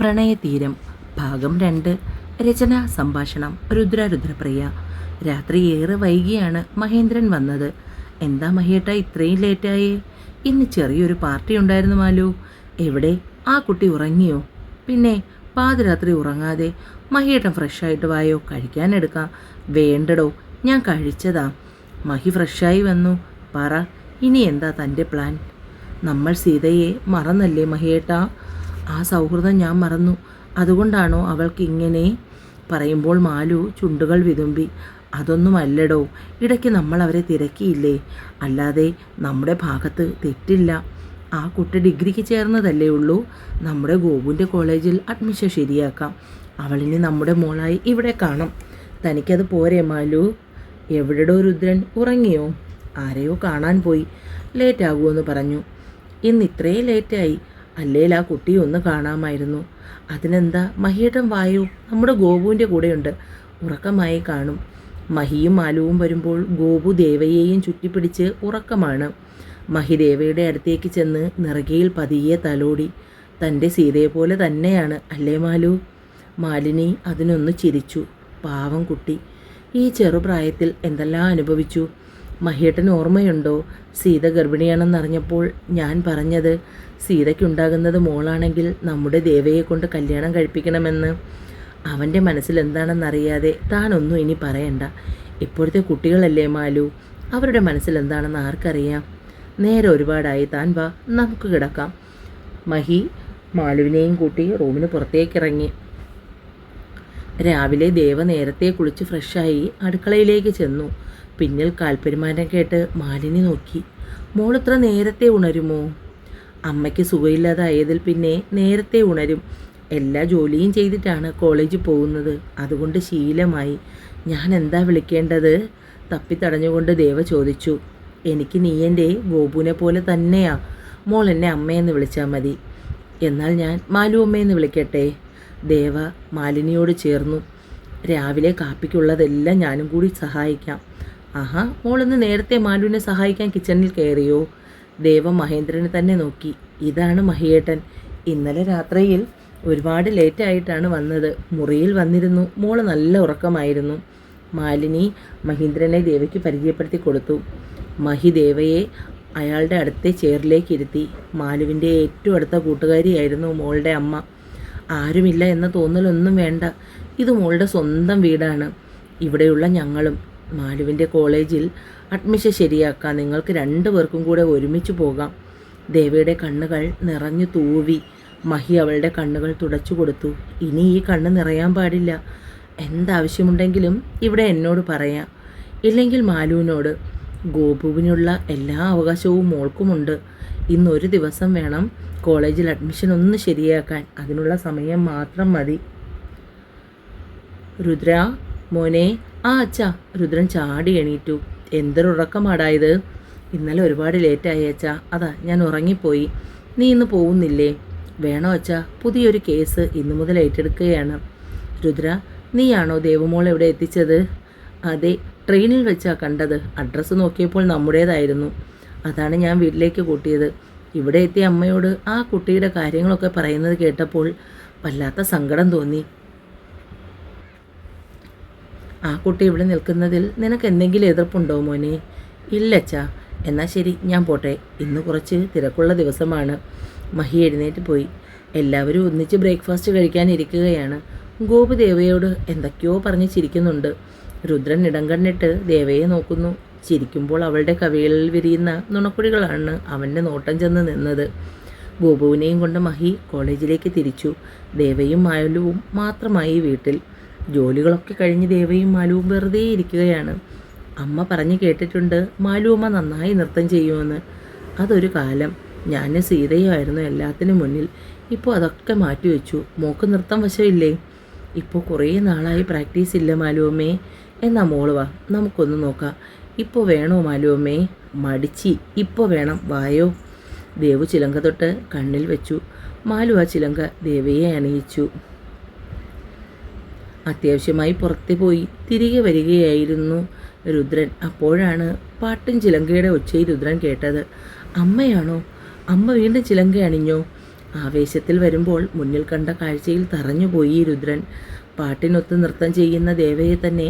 പ്രണയതീരം ഭാഗം 2. രചന സംഭാഷണം രുദ്രപ്രിയ. രാത്രി ഏറെ വൈകിയാണ് മഹേന്ദ്രൻ വന്നത്. എന്താ മഹേട്ട ഇത്രയും ലേറ്റായേ? ഇന്ന് ചെറിയൊരു പാർട്ടി ഉണ്ടായിരുന്നു മാലു. എവിടെ? ആ കുട്ടി ഉറങ്ങിയോ? പിന്നെ പാതിരാത്രി ഉറങ്ങാതെ മഹിയേട്ടൻ ഫ്രഷായിട്ട് വായോ, കഴിക്കാനെടുക്കാം. വേണ്ടടോ, ഞാൻ കഴിച്ചതാ. മഹി ഫ്രഷായി വന്നു. പറ, ഇനി എന്താ തൻ്റെ പ്ലാൻ? നമ്മൾ സീതയെ മറന്നല്ലേ മഹിയേട്ടാ? ആ സൗഹൃദം ഞാൻ മറന്നു. അതുകൊണ്ടാണോ അവൾക്ക് ഇങ്ങനെ? പറയുമ്പോൾ മാലു ചുണ്ടുകൾ വിതുമ്പി. അതൊന്നുമല്ലടോ, ഇടയ്ക്ക് നമ്മൾ അവരെ തിരക്കിയില്ലേ? അല്ലാതെ നമ്മുടെ ഭാഗത്ത് തെറ്റില്ല. ആ കുട്ടി ഡിഗ്രിക്ക് ചേർന്നതല്ലേ ഉള്ളൂ. നമ്മുടെ ഗോപുവിൻ്റെ കോളേജിൽ അഡ്മിഷൻ ശരിയാക്കാം. അവളിനി നമ്മുടെ മോളായി ഇവിടെ കാണാം. തനിക്കത് പോരെ മാലു? എവിടെടോ രുദ്രൻ? ഉറങ്ങിയോ? ആരെയോ കാണാൻ പോയി. ലേറ്റാകുമെന്ന് പറഞ്ഞു. ഇന്ന് ഇത്രയും ലേറ്റായി. അല്ലേൽ ആ കുട്ടിയെ ഒന്ന് കാണാമായിരുന്നു. അതിനെന്താ, മഹിയേട്ടൻ വായു, നമ്മുടെ ഗോപുവിൻ്റെ കൂടെയുണ്ട്. ഉറക്കമായി കാണും. മഹിയും മാലുവും വരുമ്പോൾ ഗോപു ദേവയെയും ചുറ്റിപ്പിടിച്ച് ഉറക്കമാണ്. മഹി ദേവയുടെ അടുത്തേക്ക് ചെന്ന് നിറകയിൽ പതിയെ തലോടി. തൻ്റെ സീതയെപ്പോലെ തന്നെയാണ് അല്ലേ മാലു? മാലിനി അതിനൊന്ന് ചിരിച്ചു. പാവം കുട്ടി, ഈ ചെറുപ്രായത്തിൽ എന്തെല്ലാം അനുഭവിച്ചു. മഹിയേട്ടന് ഓർമ്മയുണ്ടോ, സീത ഗർഭിണിയാണെന്നറിഞ്ഞപ്പോൾ ഞാൻ പറഞ്ഞത്, സീതയ്ക്കുണ്ടാകുന്നത് മോളാണെങ്കിൽ നമ്മുടെ ദേവയെ കൊണ്ട് കല്യാണം കഴിപ്പിക്കണമെന്ന്. അവൻ്റെ മനസ്സിൽ എന്താണെന്നറിയാതെ താനൊന്നും ഇനി പറയണ്ട. ഇപ്പോഴത്തെ കുട്ടികളല്ലേ മാലു, അവരുടെ മനസ്സിൽ എന്താണെന്ന് ആർക്കറിയാം. നേരെ ഒരുപാടായി, താൻ വാ, നമുക്ക് കിടക്കാം. മഹി മാലുവിനെയും കൂട്ടി റൂമിന് പുറത്തേക്കിറങ്ങി. രാവിലെ ദേവ നേരത്തെ കുളിച്ച് ഫ്രഷായി അടുക്കളയിലേക്ക് ചെന്നു. പിന്നിൽ കാൽപ്പെരുമാറ്റം കേട്ട് മാലിനി നോക്കി. മോളിത്ര നേരത്തെ ഉണരുമോ? അമ്മയ്ക്ക് സുഖമില്ലാതായതിൽ പിന്നെ നേരത്തെ ഉണരും. എല്ലാ ജോലിയും ചെയ്തിട്ടാണ് കോളേജിൽ പോകുന്നത്. അതുകൊണ്ട് ശീലമായി. ഞാൻ എന്താ വിളിക്കേണ്ടത്? തപ്പിത്തടഞ്ഞുകൊണ്ട് ദേവ ചോദിച്ചു. എനിക്ക് നീ എൻ്റെ ഗോപുവിനെ പോലെ തന്നെയാ. മോൾ എന്നെ അമ്മയെന്ന് വിളിച്ചാൽ മതി. എന്നാൽ ഞാൻ മാലു അമ്മയെന്ന് വിളിക്കട്ടെ? ദേവ മാലിനിയോട് ചേർന്നു. രാവിലെ കാപ്പിക്കുള്ളതെല്ലാം ഞാനും കൂടി സഹായിക്കാം. ആഹാ, മോളിന്ന് നേരത്തെ മാലുവിനെ സഹായിക്കാൻ കിച്ചണിൽ കയറിയോ? ദേവ മഹേന്ദ്രനെ തന്നെ നോക്കി. ഇതാണ് മഹിയേട്ടൻ. ഇന്നലെ രാത്രിയിൽ ഒരുപാട് ലേറ്റായിട്ടാണ് വന്നത്. മുറിയിൽ വന്നിരുന്നു. മോള് നല്ല ഉറക്കമായിരുന്നു. മാലിനി മഹീന്ദ്രനെ ദേവയ്ക്ക് പരിചയപ്പെടുത്തി കൊടുത്തു. മഹി ദേവയെ അയാളുടെ അടുത്ത ചെയറിലേക്ക് ഇരുത്തി. മാലുവിൻ്റെ ഏറ്റവും അടുത്ത കൂട്ടുകാരിയായിരുന്നു മോളുടെ അമ്മ. ആരുമില്ല എന്ന തോന്നലൊന്നും വേണ്ട. ഇത് മോളുടെ സ്വന്തം വീടാണ്. ഇവിടെയുള്ള ഞങ്ങളും മാലുവിൻ്റെ കോളേജിൽ അഡ്മിഷൻ ശരിയാക്കാം. നിങ്ങൾക്ക് 2 പേർക്കും കൂടെ ഒരുമിച്ച് പോകാം. ദേവയുടെ കണ്ണുകൾ നിറഞ്ഞു തൂവി. മഹി അവളുടെ കണ്ണുകൾ തുടച്ചു കൊടുത്തു. ഇനി ഈ കണ്ണ് നിറയാൻ പാടില്ല. എന്താവശ്യമുണ്ടെങ്കിലും ഇവിടെ എന്നോട് പറയാം. ഇല്ലെങ്കിൽ മാലുവിനോട്. ഗോപുവിനുള്ള എല്ലാ അവകാശവും മോൾക്കുമുണ്ട്. ഇന്നൊരു ദിവസം വേണം കോളേജിൽ അഡ്മിഷൻ ഒന്ന് ശരിയാക്കാൻ. അതിനുള്ള സമയം മാത്രം മതി. രുദ്ര മോനെ. ആ അച്ഛാ. രുദ്രൻ ചാടി എണീറ്റു. എന്തൊരുറക്കമാടായത്. ഇന്നലെ ഒരുപാട് ലേറ്റായി അച്ഛാ, അതാ ഞാൻ ഉറങ്ങിപ്പോയി. നീ ഇന്ന് പോകുന്നില്ലേ? വേണോ അച്ഛാ, പുതിയൊരു കേസ് ഇന്നു മുതൽ ഏറ്റെടുക്കുകയാണ്. രുദ്ര, നീയാണോ ദേവമോളെ ഇവിടെ എത്തിച്ചത്? അതെ, ട്രെയിനിൽ വെച്ചാ കണ്ടത്. അഡ്രസ്സ് നോക്കിയപ്പോൾ നമ്മുടേതായിരുന്നു. അതാണ് ഞാൻ വീട്ടിലേക്ക് കൂട്ടിയത്. ഇവിടെ എത്തിയ അമ്മയോട് ആ കുട്ടിയുടെ കാര്യങ്ങളൊക്കെ പറയുന്നത് കേട്ടപ്പോൾ വല്ലാത്ത സങ്കടം തോന്നി. ആ കുട്ടി ഇവിടെ നിൽക്കുന്നതിൽ നിനക്ക് എന്തെങ്കിലും എതിർപ്പുണ്ടോ മോനെ? ഇല്ലച്ചാ. എന്നാൽ ശരി, ഞാൻ പോട്ടെ. ഇന്ന് കുറച്ച് തിരക്കുള്ള ദിവസമാണ്. മഹി എഴുന്നേറ്റ് പോയി. എല്ലാവരും ഒന്നിച്ച് ബ്രേക്ക്ഫാസ്റ്റ് കഴിക്കാനിരിക്കുകയാണ്. ഗോപു ദേവയോട് എന്തൊക്കെയോ പറഞ്ഞ് ചിരിക്കുന്നുണ്ട്. രുദ്രൻ ഇടം കണ്ണിട്ട് ദേവയെ നോക്കുന്നു. ചിരിക്കുമ്പോൾ അവളുടെ കവികളിൽ വിരിയുന്ന നുണക്കുഴികളാണ് അവൻ്റെ നോട്ടം ചെന്ന് നിന്നത്. ഗോപുവിനെയും കൊണ്ട് മഹി കോളേജിലേക്ക് തിരിച്ചു. ദേവയും മാലുവും മാത്രമായി വീട്ടിൽ. ജോലികളൊക്കെ കഴിഞ്ഞ് ദേവയും മാലുവും വെറുതെ ഇരിക്കുകയാണ്. അമ്മ പറഞ്ഞു കേട്ടിട്ടുണ്ട് മാലുവമ്മ നന്നായി നൃത്തം ചെയ്യുമെന്ന്. അതൊരു കാലം. ഞാൻ സീതയുമായിരുന്നു എല്ലാത്തിനും മുന്നിൽ. ഇപ്പോൾ അതൊക്കെ മാറ്റിവെച്ചു. മോക്ക് നൃത്തം വശമില്ലേ? ഇപ്പോൾ കുറേ നാളായി പ്രാക്ടീസ് ഇല്ല മാലുവമ്മേ. എന്നാ മോള് വാ, നമുക്കൊന്ന് നോക്കാം. ഇപ്പോൾ വേണോ മാലുവമ്മേ? മടിച്ചി, ഇപ്പോൾ വേണം, വായോ. ദേവു ചിലങ്ക തൊട്ട് കണ്ണിൽ വെച്ചു. മാലു ആ ചിലങ്ക ദേവയെ അണിയിച്ചു. അത്യാവശ്യമായി പുറത്ത് പോയി തിരികെ വരികയായിരുന്നു രുദ്രൻ. അപ്പോഴാണ് പാട്ടും ചിലങ്കയുടെ ഒച്ചയിൽ രുദ്രൻ കേട്ടത്. അമ്മയാണോ? അമ്മ വീണ്ടും ചിലങ്ക അണിഞ്ഞോ? ആവേശത്തിൽ വരുമ്പോൾ മുന്നിൽ കണ്ട കാഴ്ചയിൽ തറഞ്ഞുപോയി രുദ്രൻ. പാട്ടിനൊത്ത് നൃത്തം ചെയ്യുന്ന ദേവയെ തന്നെ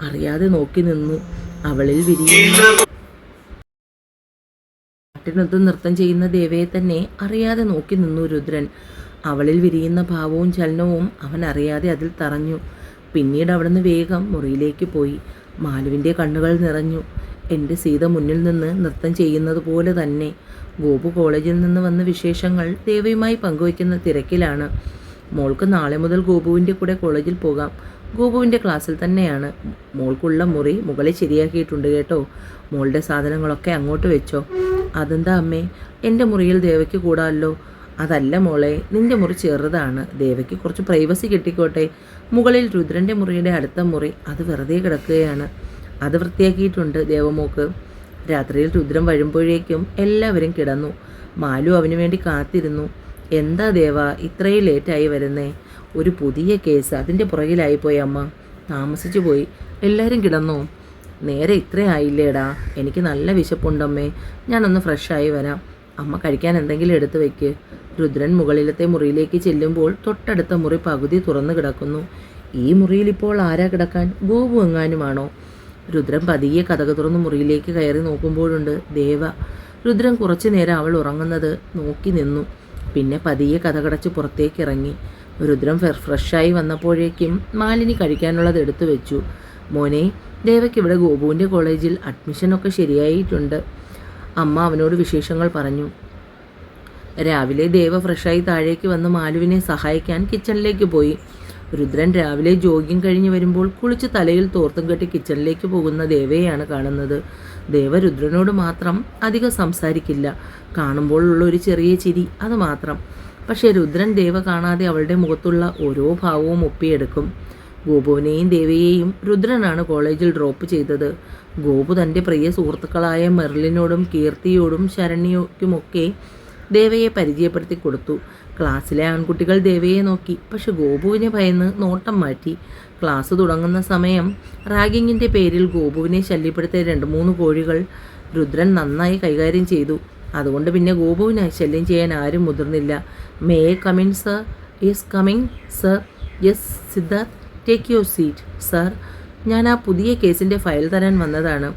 അറിയാതെ നോക്കി നിന്നു. അവളിൽ പാട്ടിനൊത്ത് നൃത്തം ചെയ്യുന്ന ദേവയെ തന്നെ അറിയാതെ നോക്കി നിന്നു രുദ്രൻ. അവളിൽ വിരിയുന്ന ഭാവവും ചലനവും അവൻ അറിയാതെ അതിൽ തറഞ്ഞു. പിന്നീട് അവിടുന്ന് വേഗം മുറിയിലേക്ക് പോയി. മാലുവിൻ്റെ കണ്ണുകൾ നിറഞ്ഞു. എൻ്റെ സീത മുന്നിൽ നിന്ന് നൃത്തം ചെയ്യുന്നത് പോലെ തന്നെ. ഗോപു കോളേജിൽ നിന്ന് വന്ന വിശേഷങ്ങൾ ദേവയുമായി പങ്കുവയ്ക്കുന്ന തിരക്കിലാണ്. മോൾക്ക് നാളെ മുതൽ ഗോപുവിൻ്റെ കൂടെ കോളേജിൽ പോകാം. ഗോപുവിൻ്റെ ക്ലാസ്സിൽ തന്നെയാണ്. മോൾക്കുള്ള മുറി മുകളിൽ ശരിയാക്കിയിട്ടുണ്ട് കേട്ടോ. മോളുടെ സാധനങ്ങളൊക്കെ അങ്ങോട്ട് വെച്ചോ. അതെന്താ അമ്മേ, എൻ്റെ മുറിയിൽ ദേവയ്ക്ക് കൂടാമല്ലോ. അതല്ല മോളെ, നിൻ്റെ മുറി ചെറുതാണ്. ദേവയ്ക്ക് കുറച്ച് പ്രൈവസി കിട്ടിക്കോട്ടെ. മുകളിൽ രുദ്രൻ്റെ മുറിയുടെ അടുത്ത മുറി അത് വെറുതെ കിടക്കുകയാണ്. അത് വൃത്തിയാക്കിയിട്ടുണ്ട് ദേവമോക്ക്. രാത്രിയിൽ രുദ്രൻ വരുമ്പോഴേക്കും എല്ലാവരും കിടന്നു. മാലു അവന് വേണ്ടി കാത്തിരുന്നു. എന്താ ദേവ ഇത്രയും ലേറ്റായി വരുന്നേ? ഒരു പുതിയ കേസ്, അതിൻ്റെ പുറകിലായിപ്പോയി അമ്മ. താമസിച്ചു പോയി. എല്ലാവരും കിടന്നോ? നേരെ ഇത്രയായില്ലേടാ. എനിക്ക് നല്ല വിശപ്പുണ്ടമ്മേ. ഞാനൊന്ന് ഫ്രഷായി വരാം. അമ്മ കഴിക്കാൻ എന്തെങ്കിലും എടുത്തു വയ്ക്ക്. രുദ്രൻ മുകളിലത്തെ മുറിയിലേക്ക് ചെല്ലുമ്പോൾ തൊട്ടടുത്ത മുറി പകുതി തുറന്നു കിടക്കുന്നു. ഈ മുറിയിൽ ഇപ്പോൾ ആരാ കിടക്കാൻ? ഗോപു എങ്ങാനുമാണോ? രുദ്രൻ പതിയെ കതക് തുറന്ന് മുറിയിലേക്ക് കയറി നോക്കുമ്പോഴുണ്ട് ദേവ. രുദ്രൻ കുറച്ചു നേരം അവൾ ഉറങ്ങുന്നത് നോക്കി നിന്നു. പിന്നെ പതിയെ കതകടച്ച് പുറത്തേക്ക് ഇറങ്ങി. രുദ്രൻ ഫ്രഷായി വന്നപ്പോഴേക്കും മാലിനി കഴിക്കാനുള്ളത് എടുത്തു വെച്ചു. മോനെ, ദേവയ്ക്ക് ഇവിടെ ഗോപുവിൻ്റെ കോളേജിൽ അഡ്മിഷനൊക്കെ ശരിയായിട്ടുണ്ട്. അമ്മ അവനോട് വിശേഷങ്ങൾ പറഞ്ഞു. രാവിലെ ദേവ ഫ്രഷായി താഴേക്ക് വന്ന് മാലുവിനെ സഹായിക്കാൻ കിച്ചണിലേക്ക് പോയി. രുദ്രൻ രാവിലെ ജോഗിങ് കഴിഞ്ഞ് വരുമ്പോൾ കുളിച്ച് തലയിൽ തോർത്തും കെട്ടി കിച്ചണിലേക്ക് പോകുന്ന ദേവയെയാണ് കാണുന്നത്. ദേവ രുദ്രനോട് മാത്രം അധികം സംസാരിക്കില്ല. കാണുമ്പോഴുള്ള ഒരു ചെറിയ ചിരി, അത് മാത്രം. പക്ഷേ രുദ്രൻ ദേവ കാണാതെ അവളുടെ മുഖത്തുള്ള ഓരോ ഭാവവും ഒപ്പിയെടുക്കും. ഗോപുവിനെയും ദേവയെയും രുദ്രനാണ് കോളേജിൽ ഡ്രോപ്പ് ചെയ്തത്. ഗോപു തൻ്റെ പ്രിയ സുഹൃത്തുക്കളായ മെർലിനോടും കീർത്തിയോടും ശരണ്യയ്ക്കുമൊക്കെ ദേവയെ പരിചയപ്പെടുത്തി കൊടുത്തു. ക്ലാസ്സിലെ ആൺകുട്ടികൾ ദേവയെ നോക്കി. പക്ഷെ ഗോപുവിനെ ഭയന്ന് നോട്ടം മാറ്റി. ക്ലാസ് തുടങ്ങുന്ന സമയം റാഗിങ്ങിൻ്റെ പേരിൽ ഗോപുവിനെ ശല്യപ്പെടുത്തിയ 2-3 കോഴികൾ രുദ്രൻ നന്നായി കൈകാര്യം ചെയ്തു. അതുകൊണ്ട് പിന്നെ ഗോപുവിനെ ശല്യം ചെയ്യാൻ ആരും മുതിർന്നില്ല. May come in sir? Yes coming sir. Yes Siddharth, take your seat. Sir, ഞാൻ ആ പുതിയ കേസിൻ്റെ ഫയൽ തരാൻ വന്നതാണ്.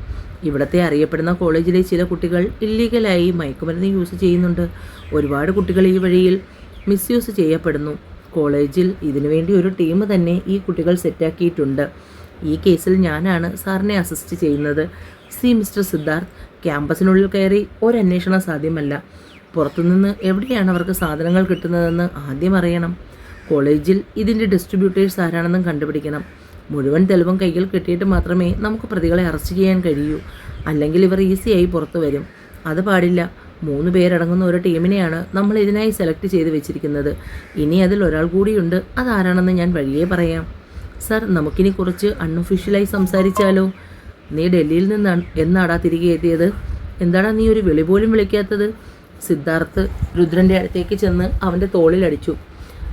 ഇവിടുത്തെ അറിയപ്പെടുന്ന കോളേജിലെ ചില കുട്ടികൾ ഇല്ലീഗലായി മയക്കുമരുന്ന് യൂസ് ചെയ്യുന്നുണ്ട്. ഒരുപാട് കുട്ടികൾ ഈ വഴിയിൽ മിസ്യൂസ് ചെയ്യപ്പെടുന്നു. കോളേജിൽ ഇതിനുവേണ്ടി ഒരു ടീം തന്നെ ഈ കുട്ടികൾ സെറ്റാക്കിയിട്ടുണ്ട്. ഈ കേസിൽ ഞാനാണ് സാറിനെ അസിസ്റ്റ് ചെയ്യുന്നത്. സി മിസ്റ്റർ സിദ്ധാർത്ഥ്, ക്യാമ്പസിനുള്ളിൽ കയറി ഒരന്വേഷണം സാധ്യമല്ല. പുറത്തുനിന്ന് എവിടെയാണ് അവർക്ക് സാധനങ്ങൾ കിട്ടുന്നതെന്ന് ആദ്യം അറിയണം. കോളേജിൽ ഇതിൻ്റെ ഡിസ്ട്രിബ്യൂട്ടേഴ്സ് ആരാണെന്നും കണ്ടുപിടിക്കണം. മുഴുവൻ തെളിവും കൈകൾ കിട്ടിയിട്ട് മാത്രമേ നമുക്ക് പ്രതികളെ അറസ്റ്റ് ചെയ്യാൻ കഴിയൂ. അല്ലെങ്കിൽ ഇവർ ഈസിയായി പുറത്തു വരും. അത് പാടില്ല. 3 പേരടങ്ങുന്ന ഒരു ടീമിനെയാണ് നമ്മൾ ഇതിനായി സെലക്ട് ചെയ്ത് വെച്ചിരിക്കുന്നത്. ഇനി അതിൽ ഒരാൾ കൂടിയുണ്ട്. അതാരാണെന്ന് ഞാൻ വഴിയേ പറയാം. സർ, നമുക്കിനി കുറച്ച് അൺഒഫീഷ്യലായി സംസാരിച്ചാലോ? നീ ഡൽഹിയിൽ നിന്നാണ് എന്നാടാ തിരികെ എത്തിയത്? എന്താടാ നീ ഒരു വിളി പോലും വിളിക്കാത്തത്? സിദ്ധാർത്ഥ് രുദ്രൻ്റെ അടുത്തേക്ക് ചെന്ന് അവൻ്റെ തോളിലടിച്ചു.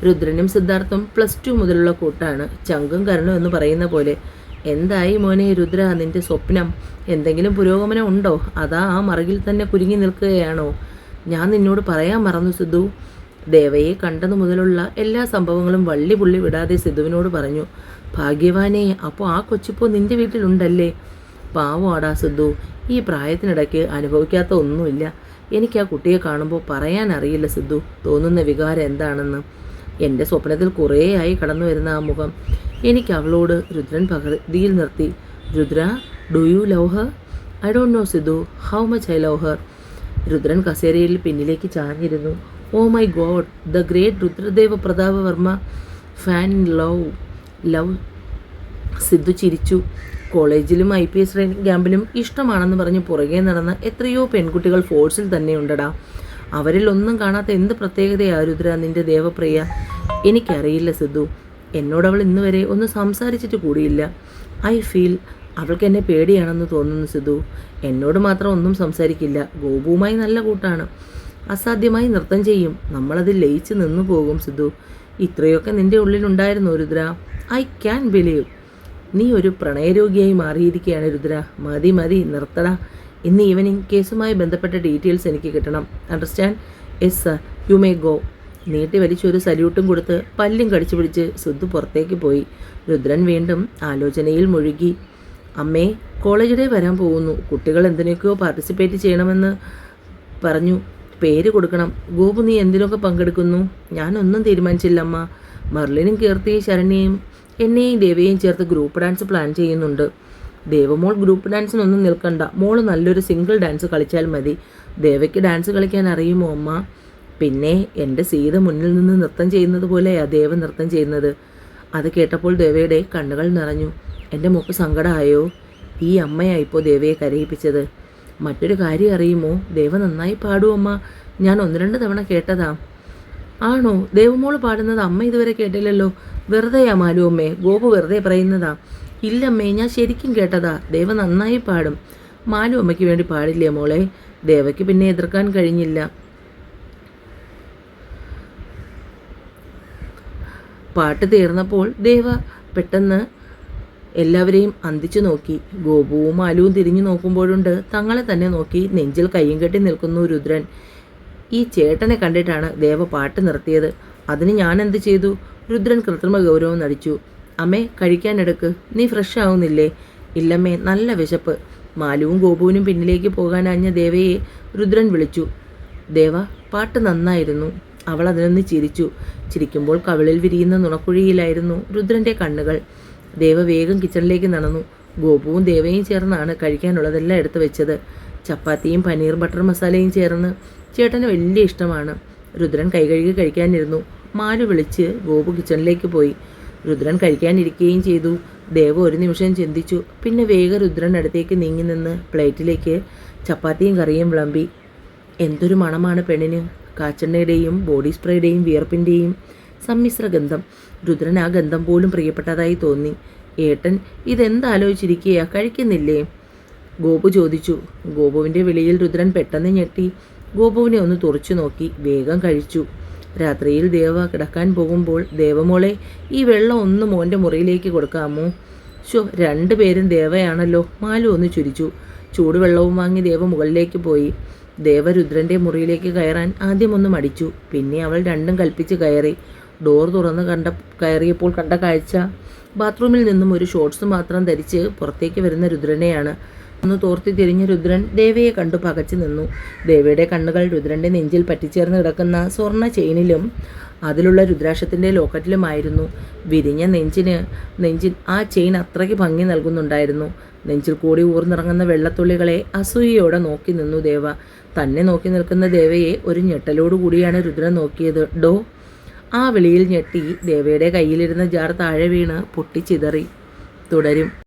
രുദ്രനും സിദ്ധാർത്ഥും +2 മുതലുള്ള കൂട്ടാണ്. ചങ്കും കരണും എന്ന് പറയുന്ന പോലെ. എന്തായി മോനെ രുദ്ര, നിൻ്റെ സ്വപ്നം? എന്തെങ്കിലും പുരോഗമനം ഉണ്ടോ? അതാ ആ മറകിൽ തന്നെ കുരുങ്ങി നിൽക്കുകയാണോ? ഞാൻ നിന്നോട് പറയാൻ മറന്നു സിദ്ധു. ദേവയെ കണ്ടതു മുതലുള്ള എല്ലാ സംഭവങ്ങളും വള്ളി പുള്ളി വിടാതെ സിദ്ധുവിനോട് പറഞ്ഞു. ഭാഗ്യവാനെ, അപ്പോൾ ആ കൊച്ചിപ്പോൾ നിൻ്റെ വീട്ടിലുണ്ടല്ലേ? പാവമാടാ സിദ്ധു. ഈ പ്രായത്തിനിടയ്ക്ക് അനുഭവിക്കാത്ത ഒന്നുമില്ല. എനിക്ക് ആ കുട്ടിയെ കാണുമ്പോൾ പറയാൻ അറിയില്ല സിദ്ധു, തോന്നുന്ന വികാരം എന്താണെന്ന്. എൻ്റെ സ്വപ്നത്തിൽ കുറേയായി കടന്നു വരുന്ന ആ മുഖം. എനിക്ക് അവളോട്. രുദ്രൻ പകുതിയിൽ നിർത്തി. Rudra, do you love her? I don't know Sidhu how much I love her. Rudran കസേരയിൽ പിന്നിലേക്ക് ചാഞ്ഞിരുന്നു. Oh my god, the great Rudradeva Pratapa Varma fan in love. Sidhu ചിരിച്ചു. കോളേജിലും IPS ട്രെയിനിങ് ക്യാമ്പിലും ഇഷ്ടമാണെന്ന് പറഞ്ഞ് പുറകെ നടന്ന എത്രയോ പെൺകുട്ടികൾ ഫോഴ്സിൽ തന്നെ ഉണ്ടടാ. അവരിൽ ഒന്നും കാണാത്ത എന്ത് പ്രത്യേകതയാണ് രുദ്ര നിൻ്റെ ദേവപ്രിയ? എനിക്കറിയില്ല സിദ്ധു. എന്നോടവൾ ഇന്ന് വരെ ഒന്ന് സംസാരിച്ചിട്ട് കൂടിയില്ല. ഐ ഫീൽ അവൾക്ക് എന്നെ പേടിയാണെന്ന് തോന്നുന്നു സിദ്ധു. എന്നോട് മാത്രം ഒന്നും സംസാരിക്കില്ല. ഗോപുവുമായി നല്ല കൂട്ടാണ്. അസാധ്യമായി നൃത്തം ചെയ്യും. നമ്മളതിൽ ലയിച്ച് നിന്നു പോകും സിദ്ധു. ഇത്രയൊക്കെ നിൻ്റെ ഉള്ളിലുണ്ടായിരുന്നു രുദ്ര. I can believe. നീ ഒരു പ്രണയരോഗിയായി മാറിയിരിക്കുകയാണ് രുദ്ര. മതി നിർത്തട. ഇന്ന് ഈവനിങ് കേസുമായി ബന്ധപ്പെട്ട ഡീറ്റെയിൽസ് എനിക്ക് കിട്ടണം. Understand? Yes sir, you may go. നീട്ടി വലിച്ചൊരു സല്യൂട്ടും കൊടുത്ത് പല്ലും കടിച്ചു പിടിച്ച് സുധു പുറത്തേക്ക് പോയി. രുദ്രൻ വീണ്ടും ആലോചനയിൽ മുഴുകി. അമ്മേ, കോളേജ് ഡേ വരാൻ പോകുന്നു. കുട്ടികൾ എന്തിനൊക്കെയോ പാർട്ടിസിപ്പേറ്റ് ചെയ്യണമെന്ന് പറഞ്ഞു. പേര് കൊടുക്കണം. ഗോപു, നീ എന്തിനൊക്കെ പങ്കെടുക്കുന്നു? ഞാനൊന്നും തീരുമാനിച്ചില്ല അമ്മ. മർലിനും കീർത്തിയും ശരണ്യയും എന്നെയും ദേവയെയും ചേർത്ത് ഗ്രൂപ്പ് ഡാൻസ് പ്ലാൻ ചെയ്യുന്നുണ്ട്. ദേവമോൾ ഗ്രൂപ്പ് ഡാൻസിനൊന്നും നിൽക്കണ്ട. മോള് നല്ലൊരു സിംഗിൾ ഡാൻസ് കളിച്ചാൽ മതി. ദേവയ്ക്ക് ഡാൻസ് കളിക്കാൻ അറിയുമോ അമ്മ? പിന്നെ എൻ്റെ സീത മുന്നിൽ നിന്ന് നൃത്തം ചെയ്യുന്നത് പോലെയാ ദേവ നൃത്തം ചെയ്യുന്നത്. അത് കേട്ടപ്പോൾ ദേവയുടെ കണ്ണുകൾ നിറഞ്ഞു. എൻ്റെ മോക്ക് സങ്കടമായോ? ഈ അമ്മയായിപ്പോൾ ദേവയെ കരയിപ്പിച്ചത്. മറ്റൊരു കാര്യം അറിയുമോ? ദേവ നന്നായി പാടുമമ്മ. ഞാൻ 1-2 തവണ കേട്ടതാ. ആണോ? ദേവമോള് പാടുന്നത് അമ്മ ഇതുവരെ കേട്ടില്ലല്ലോ. വെറുതെയാ മാലു അമ്മേ, ഗോപു വെറുതെ പറയുന്നതാ. ഇല്ലമ്മേ, ഞാൻ ശരിക്കും കേട്ടതാ. ദേവ നന്നായി പാടും. മാലു അമ്മയ്ക്ക് വേണ്ടി പാടില്ലേ മോളെ? ദേവയ്ക്ക് പിന്നെ എതിർക്കാൻ കഴിഞ്ഞില്ല. പാട്ട് തീർന്നപ്പോൾ ദേവ പെട്ടെന്ന് എല്ലാവരെയും അന്തിച്ചു നോക്കി. ഗോപുവും മാലുവും തിരിഞ്ഞു നോക്കുമ്പോഴുണ്ട് തങ്ങളെ തന്നെ നോക്കി നെഞ്ചിൽ കയ്യും കെട്ടി നിൽക്കുന്നു രുദ്രൻ. ഈ ചേട്ടനെ കണ്ടിട്ടാണ് ദേവ പാട്ട് നിർത്തിയത്. അതിന് ഞാൻ എന്ത് ചെയ്തു? രുദ്രൻ കൃത്രിമ ഗൗരവം നടിച്ചു. അമ്മേ, കഴിക്കാനെടുക്ക്. നീ ഫ്രഷ് ആവുന്നില്ലേ? ഇല്ലമ്മേ, നല്ല വിശപ്പ്. മാലുവും ഗോപുവിനും പിന്നിലേക്ക് പോകാനഞ്ഞ ദേവയെ രുദ്രൻ വിളിച്ചു. ദേവ, പാട്ട് നന്നായിരുന്നു. അവൾ അതിനൊന്ന് ചിരിച്ചു. ചിരിക്കുമ്പോൾ കവിളിൽ വിരിയുന്ന നുണക്കുഴിയിലായിരുന്നു രുദ്രൻ്റെ കണ്ണുകൾ. ദേവ വേഗം കിച്ചണിലേക്ക് നടന്നു. ഗോപുവും ദേവയും ചേർന്നാണ് കഴിക്കാനുള്ളതെല്ലാം എടുത്തു വെച്ചത്. ചപ്പാത്തിയും പനീർ ബട്ടർ മസാലയും ചേർന്ന് ചേട്ടന് വലിയ ഇഷ്ടമാണ്. രുദ്രൻ കൈകഴുകി കഴിക്കാനിരുന്നു. മാലു വിളിച്ച് ഗോപു കിച്ചണിലേക്ക് പോയി. രുദ്രൻ കഴിക്കാനിരിക്കുകയും ചെയ്തു. ദേവ ഒരു നിമിഷം ചിന്തിച്ചു. പിന്നെ വേഗം രുദ്രൻ അടുത്തേക്ക് നീങ്ങി നിന്ന് പ്ലേറ്റിലേക്ക് ചപ്പാത്തിയും കറിയും വിളമ്പി. എന്തൊരു മണമാണ് പെണ്ണിന്! കാച്ചെണ്ണയുടെയും ബോഡി സ്പ്രേയുടെയും വിയർപ്പിൻ്റെയും സമ്മിശ്ര ഗന്ധം. രുദ്രൻ ആ ഗന്ധം പോലും പ്രിയപ്പെട്ടതായി തോന്നി. ഏട്ടൻ ഇതെന്താലോചിച്ചിരിക്കുക, കഴിക്കുന്നില്ലേ? ഗോപു ചോദിച്ചു. ഗോപുവിൻ്റെ വിളിയിൽ രുദ്രൻ പെട്ടെന്ന് ഞെട്ടി. ഗോപുവിനെ ഒന്ന് തുറച്ചു നോക്കി. വേഗം കഴിച്ചു. രാത്രിയിൽ ദേവ കിടക്കാൻ പോകുമ്പോൾ, ദേവമോളെ, ഈ വെള്ളം ഒന്ന് മോൻ്റെ മുറിയിലേക്ക് കൊടുക്കാമോ? 2 പേരും ദേവയാണല്ലോ. മാലു ഒന്ന് ചിരിച്ചു. ചൂടുവെള്ളവും വാങ്ങി ദേവ മുകളിലേക്ക് പോയി. ദേവ രുദ്രൻ്റെ മുറിയിലേക്ക് കയറാൻ ആദ്യമൊന്ന് മടിച്ചു. പിന്നെ അവൾ രണ്ടും കൽപ്പിച്ച് കയറി. ഡോർ തുറന്ന് കയറിയപ്പോൾ കണ്ട കാഴ്ച ബാത്റൂമിൽ നിന്നും ഒരു ഷോർട്സ് മാത്രം ധരിച്ച് പുറത്തേക്ക് വരുന്ന രുദ്രനെയാണ്. ഒന്ന് തോർത്തി തിരിഞ്ഞ രുദ്രൻ ദേവയെ കണ്ടു പകച്ചു നിന്നു. ദേവയുടെ കണ്ണുകൾ രുദ്രൻ്റെ നെഞ്ചിൽ പറ്റിച്ചേർന്ന് കിടക്കുന്ന സ്വർണ്ണ ചെയിനിലും അതിലുള്ള രുദ്രാക്ഷത്തിൻ്റെ ലോക്കറ്റിലുമായിരുന്നു. വിരിഞ്ഞ നെഞ്ചിൽ ആ ചെയിൻ അത്രയ്ക്ക് ഭംഗി നൽകുന്നുണ്ടായിരുന്നു. നെഞ്ചിൽ കൂടി ഊർന്നിറങ്ങുന്ന വെള്ളത്തുള്ളികളെ അസൂയയോടെ നോക്കി നിന്നു ദേവ. തന്നെ നോക്കി നിൽക്കുന്ന ദേവയെ ഒരു ഞെട്ടലോടുകൂടിയാണ് രുദ്രൻ നോക്കിയത്. ഡോ! ആ വിളിയിൽ ഞെട്ടി ദേവയുടെ കയ്യിലിരുന്ന ജാർ താഴെ വീണ് പൊട്ടിച്ചിതറി. തുടരും.